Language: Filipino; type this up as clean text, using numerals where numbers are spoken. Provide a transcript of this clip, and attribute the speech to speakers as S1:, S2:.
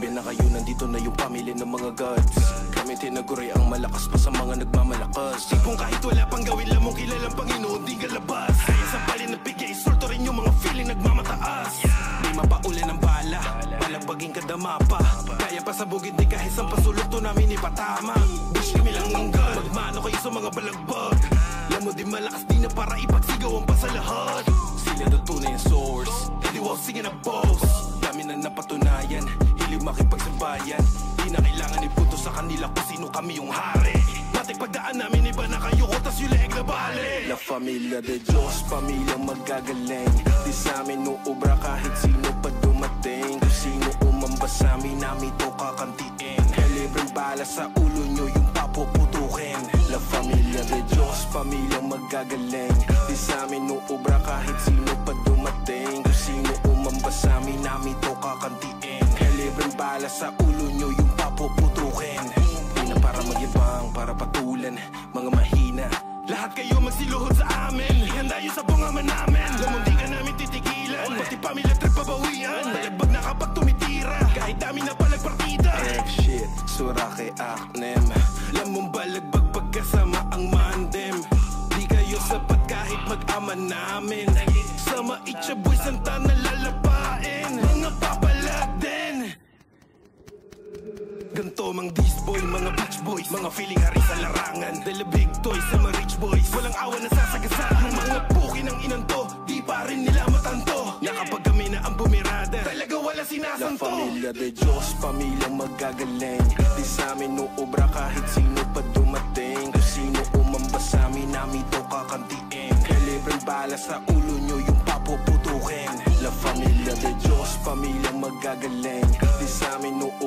S1: Sabi na kayo nandito na yung pamilya ng mga gods. Kami tinaguray ang malakas pa sa mga nagmamalakas.
S2: Tipong kahit wala pang gawin lamang kilalang Panginoon di galabas. Kaya sa palin na bigay sulto rin yung mga feeling nagmamataas. Di mapaulan ng bala, palagbaging kadama pa. Kaya pa sa bugid di kahit sa pasulok to namin ipatama. Wish kami lang ng God, magmano kayo sa mga balagbag. Alam mo di malakas di na para ipagsigawan pa sa lahat. Sila na tunay ang source, hindi wow sige na boss. Dami na napatunayan, hilig makipagsabayan. Di na kailangan ipunto sa kanila kung sino kami yung hari. Matik pagdaan namin iba na kayo ko tas yung leeg na bale.
S1: La familia de Diyos, pamilyang magagaling. Di sa amin uubra kahit sino pa dumating. Kung sino umamba sa amin namin to kakantiin. Libreng bala sa ulo nyo yung papuputukin. La familia de Diyos, pamilyang magagaling. Di sa amin uubra kahit sino pa dumating. Kung sino umamba sa amin namin to kakantiin. Libreng bala sa ulo nyo yung papuputukin. Di na para magyabang, para patulan mga mahina.
S2: Lahat kayo magsiluhod sa amin, handa yun sa bungaman namin. Lamang di ka namin titigilan, pati pamilya trip pabawian. Balagbag na kapag tumitira, kahit dami na palagpartida.
S1: Shit, sura kay Aknem.
S2: Lamang balagbag pagkasama ang mandem. Di kayo sapat kahit mag-ama namin. Sama itcha boys ang tanang lalapain. Mga papalag din. Ganto mang dis boy, mga beach boys, mga feeling hari sa larangan. Dala big toys sa mga rich boys, walang awa na sasagasaan. Yung mga puki ng inanto, di pa rin nila matanto. Na kapag kami na ang bumirada, talaga wala sinasanto.
S1: La familia de Diyos, pamilyang magagaling. Di sa amin uubra kahit sino pa dumating. Kung sino umamba sa amin namin to kakantiin. Libreng bala sa ulo nyo yung papuputukin. La familia de Diyos, pamilyang magagaling. Di sa amin uubra